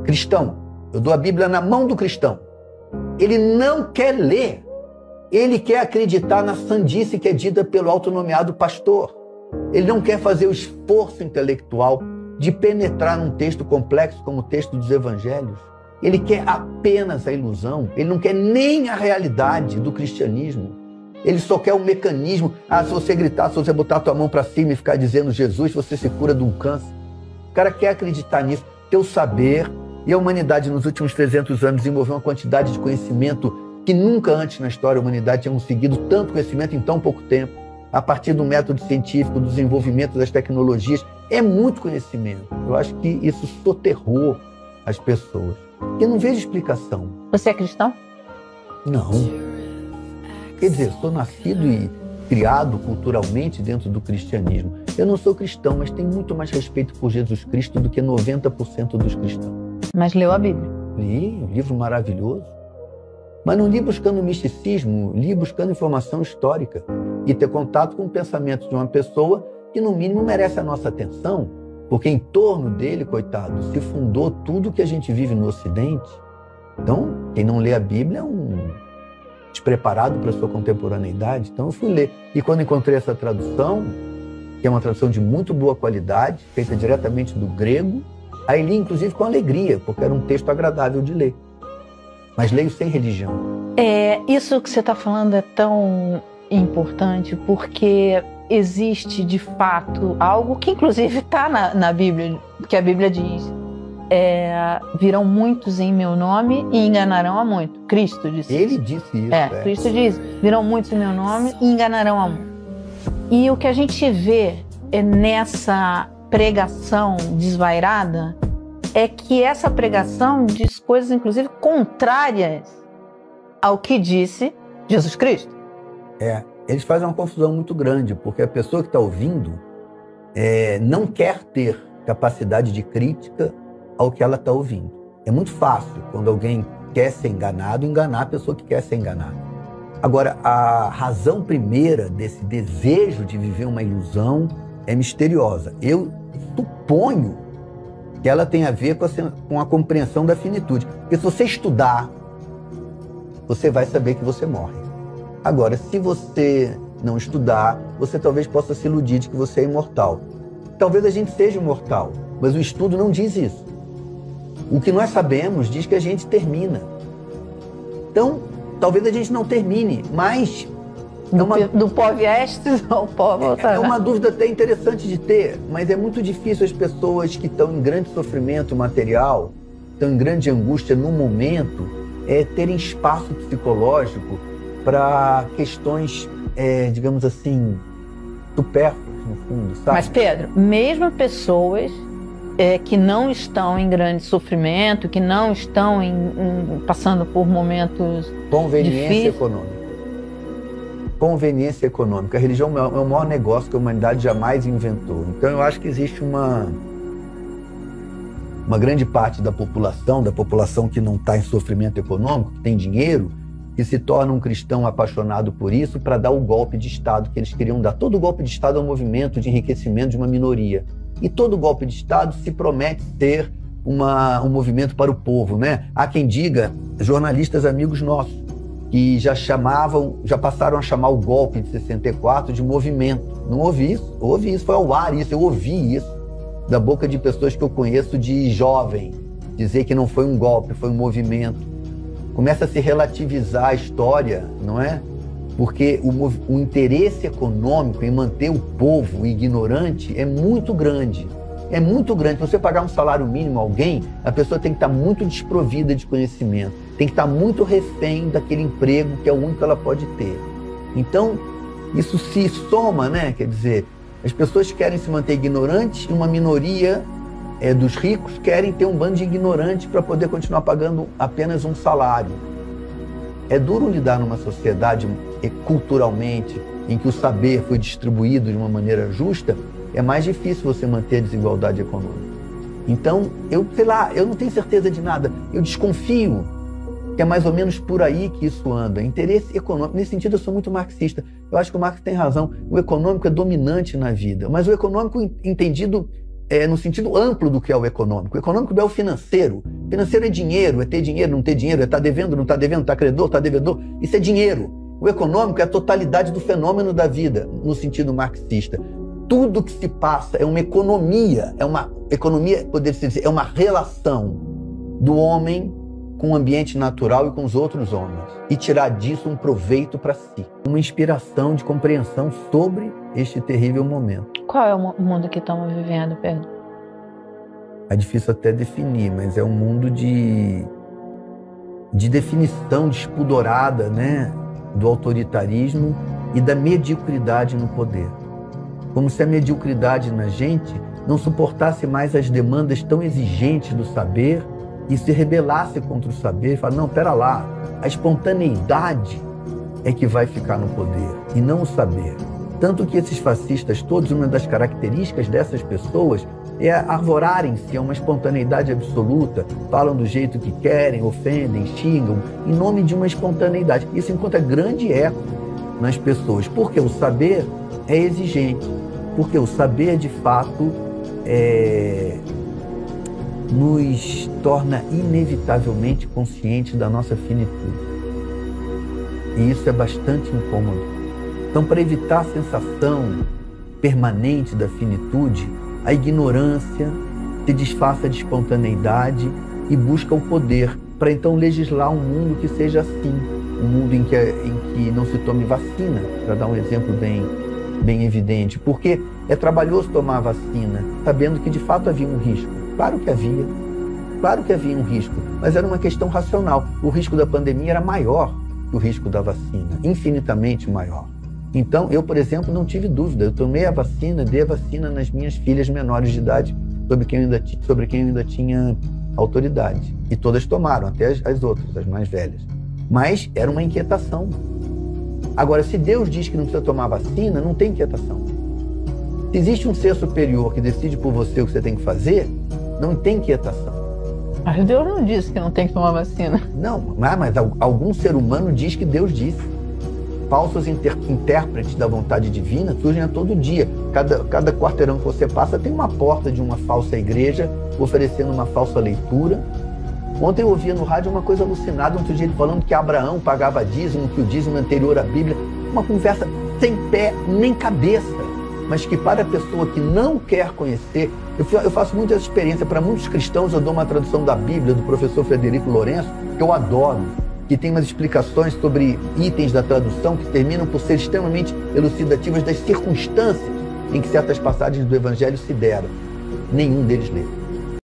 Cristão. Eu dou a Bíblia na mão do cristão. Ele não quer ler. Ele quer acreditar na sandice que é dita pelo autonomeado pastor. Ele não quer fazer o esforço intelectual de penetrar num texto complexo como o texto dos evangelhos. Ele quer apenas a ilusão. Ele não quer nem a realidade do cristianismo. Ele só quer um mecanismo. Se você gritar, se você botar a tua mão para cima e ficar dizendo Jesus, você se cura de um câncer. O cara quer acreditar nisso, ter o saber. E a humanidade nos últimos 300 anos desenvolveu uma quantidade de conhecimento que nunca antes na história a humanidade tinha conseguido tanto conhecimento em tão pouco tempo. A partir do método científico, do desenvolvimento das tecnologias. É muito conhecimento. Eu acho que isso soterrou as pessoas. Eu não vejo explicação. Você é cristão? Não. Quer dizer, sou nascido e criado culturalmente dentro do cristianismo. Eu não sou cristão, mas tenho muito mais respeito por Jesus Cristo do que 90% dos cristãos. Mas leu a Bíblia? Li, um livro maravilhoso. Mas não li buscando misticismo, li buscando informação histórica e ter contato com o pensamento de uma pessoa que, no mínimo, merece a nossa atenção, porque em torno dele, coitado, se fundou tudo que a gente vive no Ocidente. Então, quem não lê a Bíblia é um despreparado para a sua contemporaneidade. Então, eu fui ler. E quando encontrei essa tradução, que é uma tradução de muito boa qualidade, feita diretamente do grego, aí li, inclusive, com alegria, porque era um texto agradável de ler. Mas leio sem religião. Isso que você está falando é tão importante porque existe, de fato, algo que inclusive está na Bíblia, que a Bíblia diz. Virão muitos em meu nome e enganarão a muito. Cristo disse isso. Ele disse isso. Cristo diz, virão muitos em meu nome e enganarão a muito. E o que a gente vê nessa pregação desvairada é que essa pregação diz coisas, inclusive, contrárias ao que disse Jesus Cristo. Eles fazem uma confusão muito grande, porque a pessoa que está ouvindo não quer ter capacidade de crítica ao que ela está ouvindo. É muito fácil, quando alguém quer ser enganado, enganar a pessoa que quer ser enganada. Agora, a razão primeira desse desejo de viver uma ilusão é misteriosa. Eu suponho que ela tem a ver com a compreensão da finitude. Porque se você estudar, você vai saber que você morre. Agora, se você não estudar, você talvez possa se iludir de que você é imortal. Talvez a gente seja imortal, mas o estudo não diz isso. O que nós sabemos diz que a gente termina. Então, talvez a gente não termine, mas... Do pó viestes ao pó voltará. É uma dúvida até interessante de ter, mas é muito difícil as pessoas que estão em grande sofrimento material, estão em grande angústia no momento, terem espaço psicológico para questões, digamos assim, supérfluas, no fundo, sabe? Mas, Pedro, mesmo pessoas que não estão em grande sofrimento, que não estão passando por momentos Conveniência econômica. Conveniência econômica. A religião é o maior negócio que a humanidade jamais inventou. Então eu acho que existe uma grande parte da população que não está em sofrimento econômico, que tem dinheiro, que se torna um cristão apaixonado por isso para dar o golpe de Estado que eles queriam dar. Todo golpe de Estado é um movimento de enriquecimento de uma minoria. E todo golpe de Estado se promete ter um movimento para o povo, né? Há quem diga, jornalistas amigos nossos, que já passaram a chamar o golpe de 64 de movimento. Não ouvi isso, foi ao ar isso, eu ouvi isso da boca de pessoas que eu conheço de jovem, dizer que não foi um golpe, foi um movimento. Começa a se relativizar a história, não é? Porque o interesse econômico em manter o povo ignorante é muito grande. É muito grande. Se você pagar um salário mínimo a alguém, a pessoa tem que estar muito desprovida de conhecimento. Tem que estar muito refém daquele emprego que é o único que ela pode ter. Então, isso se soma, né? Quer dizer, as pessoas querem se manter ignorantes e uma minoria dos ricos querem ter um bando de ignorantes para poder continuar pagando apenas um salário. É duro lidar numa sociedade culturalmente em que o saber foi distribuído de uma maneira justa, é mais difícil você manter a desigualdade econômica. Então, eu não tenho certeza de nada. Eu desconfio que é mais ou menos por aí que isso anda. Interesse econômico. Nesse sentido, eu sou muito marxista. Eu acho que o Marx tem razão. O econômico é dominante na vida, mas o econômico entendido no sentido amplo do que é o econômico. O econômico não é o financeiro, Financeiro é dinheiro, é ter dinheiro, não ter dinheiro, é estar devendo, não estar devendo, estar credor, estar devedor. Isso é dinheiro. O econômico é a totalidade do fenômeno da vida, no sentido marxista. Tudo que se passa é uma economia, poderia-se dizer, é uma relação do homem com o ambiente natural e com os outros homens. E tirar disso um proveito para si. Uma inspiração de compreensão sobre este terrível momento. Qual é o mundo que estamos vivendo, Pedro? É difícil até definir, mas é um mundo de definição despudorada, né, do autoritarismo e da mediocridade no poder. Como se a mediocridade na gente não suportasse mais as demandas tão exigentes do saber e se rebelasse contra o saber e falasse, não, pera lá, a espontaneidade é que vai ficar no poder e não o saber. Tanto que esses fascistas todos, uma das características dessas pessoas é arvorarem-se a uma espontaneidade absoluta, falam do jeito que querem, ofendem, xingam, em nome de uma espontaneidade. Isso encontra grande eco nas pessoas, porque o saber é exigente, porque o saber, de fato, nos torna inevitavelmente conscientes da nossa finitude. E isso é bastante incômodo. Então, para evitar a sensação permanente da finitude, a ignorância se disfarça de espontaneidade e busca o poder para então legislar um mundo que seja assim, um mundo em que não se tome vacina, para dar um exemplo bem evidente, porque é trabalhoso tomar vacina, sabendo que de fato havia um risco. Claro que havia um risco, mas era uma questão racional. O risco da pandemia era maior que o risco da vacina, infinitamente maior. Então, eu, por exemplo, não tive dúvida. Eu tomei a vacina, dei a vacina nas minhas filhas menores de idade, sobre quem eu ainda tinha autoridade. E todas tomaram, até as outras, as mais velhas. Mas era uma inquietação. Agora, se Deus diz que não precisa tomar vacina, não tem inquietação. Se existe um ser superior que decide por você o que você tem que fazer, não tem inquietação. Mas Deus não disse que não tem que tomar vacina. Não, mas algum ser humano diz que Deus disse. Falsos intérpretes da vontade divina surgem a todo dia. Cada quarteirão que você passa tem uma porta de uma falsa igreja oferecendo uma falsa leitura. Ontem eu ouvia no rádio uma coisa alucinada, um sujeito falando que Abraão pagava dízimo, que o dízimo é anterior à Bíblia. Uma conversa sem pé nem cabeça, mas que para a pessoa que não quer conhecer... Eu faço muita experiência. Para muitos cristãos eu dou uma tradução da Bíblia do professor Frederico Lourenço, que eu adoro, que tem umas explicações sobre itens da tradução que terminam por ser extremamente elucidativas das circunstâncias em que certas passagens do Evangelho se deram. Nenhum deles lê.